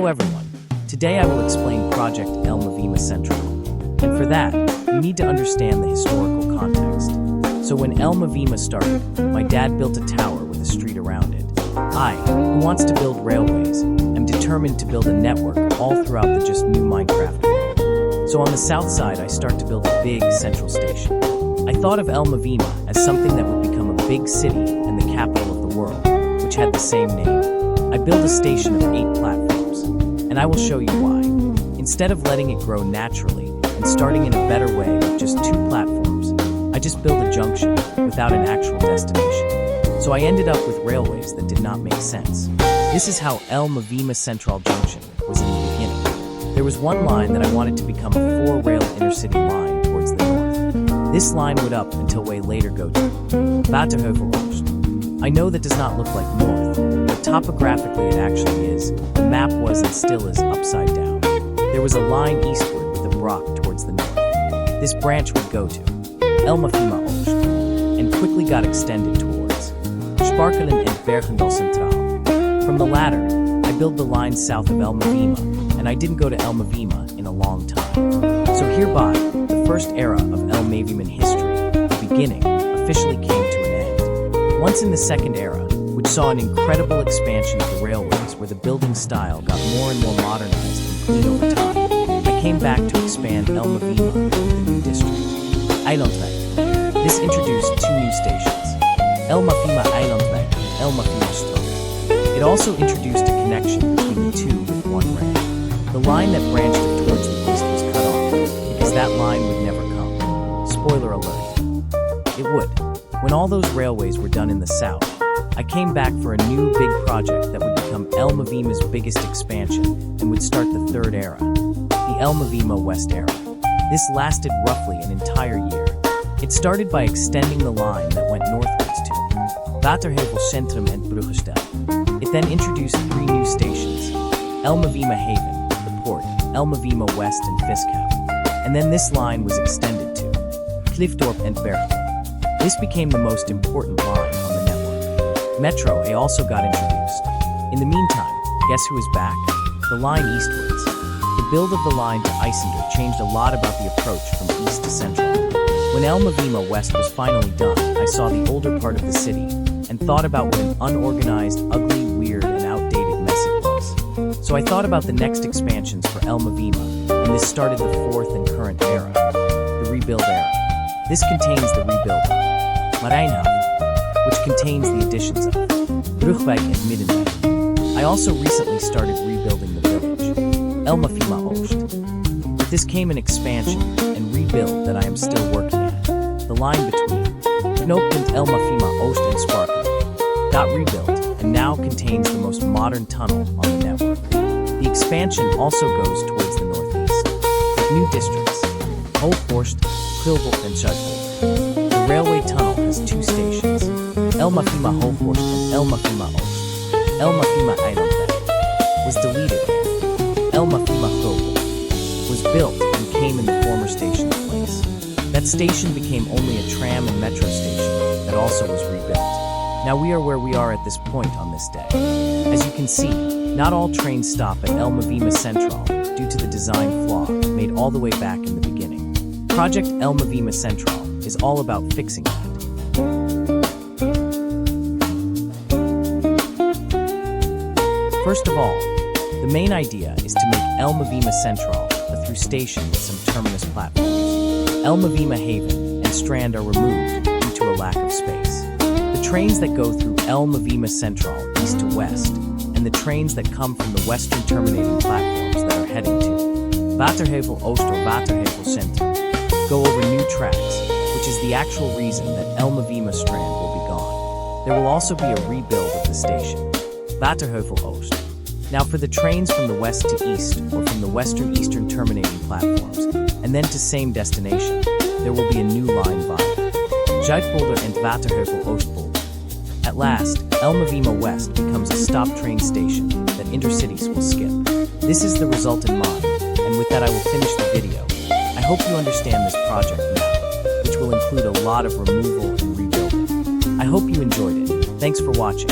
Hello everyone. Today I will explain Project Mavima Centraal. And for that, you need to understand the historical context. So when Mavima started, my dad built a tower with a street around it. I, who wants to build railways, am determined to build a network all throughout the just new Minecraft world. So on the south side, I start to build a big central station. I thought of Mavima as something that would become a big city and the capital of the world, which had the same name. I built a station of 8 platforms, and I will show you why. Instead of letting it grow naturally and starting in a better way with just 2 platforms, I just built a junction without an actual destination. So I ended up with railways that did not make sense. This is how Mavima Centraal Junction was in the beginning. There was one line that I wanted to become a 4-rail intercity line towards the north. This line would up until way later go to Waterheuvel-Oost. I know that does not look like north, but topographically it actually is. The map was and still is upside down. There was a line eastward with a brock towards the north. This branch would go to Mavima-Oost and quickly got extended towards Sparkelen and Bergendal Centraal. From the latter, I built the line south of Mavima, and I didn't go to Mavima in a long time. So hereby, the first era of Mavima history, the beginning, officially came to an end. Once in the second era, which saw an incredible expansion of the railways where the building style got more and more modernized and clean over time, I came back to expand Mavima with the new district. Eilandweg. This introduced 2 new stations, Mavima Eilandweg and Mavima Strook. It also introduced a connection between the 2 with 1 rail. The line that branched it towards the east was cut off, because that line would never come. Spoiler alert. It would. When all those railways were done in the south, I came back for a new big project that would become Mavima's biggest expansion and would start the 3rd era, the Mavima West era. This lasted roughly an entire year. It started by extending the line that went northwards to Waterheuvel Centrum and Bruggestel. It then introduced 3 new stations, Mavima Haven, the port, Mavima West and Fiskhout. And then this line was extended to Clifdorp and Bergendal. This became the most important line on the network. Metro A also got introduced. In the meantime, guess who is back? The line eastwards. The build of the line to Ijsender changed a lot about the approach from east to central. When Mavima West was finally done, I saw the older part of the city and thought about what an unorganized, ugly, weird, and outdated mess it was. So I thought about the next expansions for Mavima, and this started the 4th and current era, the rebuild era. This contains the rebuilding Marijnhaven, which contains the additions of Brugweg and Middenweg. I also recently started rebuilding the village, Mavima-Oost. With this came an expansion and rebuild that I am still working at. The line between Knooppunt Mavima-Oost and Sparkelen got rebuilt and now contains the most modern tunnel on the network. The expansion also goes towards the northeast, with new districts, Hoogvorst, Krulbelt and Zuidwolde. The railway tunnel has 2 stations, Mavima Hoogvorst and Mavima-Oost. Mavima Eilandweg was deleted and Mavima Krulbelt was built and came in the former station's place. That station became only a tram and metro station that also was rebuilt. Now we are where we are at this point on this day. As you can see, not all trains stop at Mavima Centraal due to the design flaw made all the way back in the beginning. Project Mavima Centraal is all about fixing that. First of all, the main idea is to make Mavima Centraal a through station with some terminus platforms. Mavima Haven and Strand are removed due to a lack of space. The trains that go through Mavima Centraal east to west, and the trains that come from the western terminating platforms that are heading to Waterheuvel-Oost or Waterheuvel Centrum, go over new tracks, which is the actual reason that Mavima Strand will be gone. There will also be a rebuild of the station, Waterheuvel-Oost. Now for the trains from the west to east, or from the western eastern terminating platforms, and then to same destination, there will be a new line via Zuidwolde and Waterheuvel-Oostpolder. At last, Mavima West becomes a stop train station that intercities will skip. This is the result in mind, and with that I will finish the video. I hope you understand this project now, which will include a lot of removal and rebuilding. I hope you enjoyed it. Thanks for watching.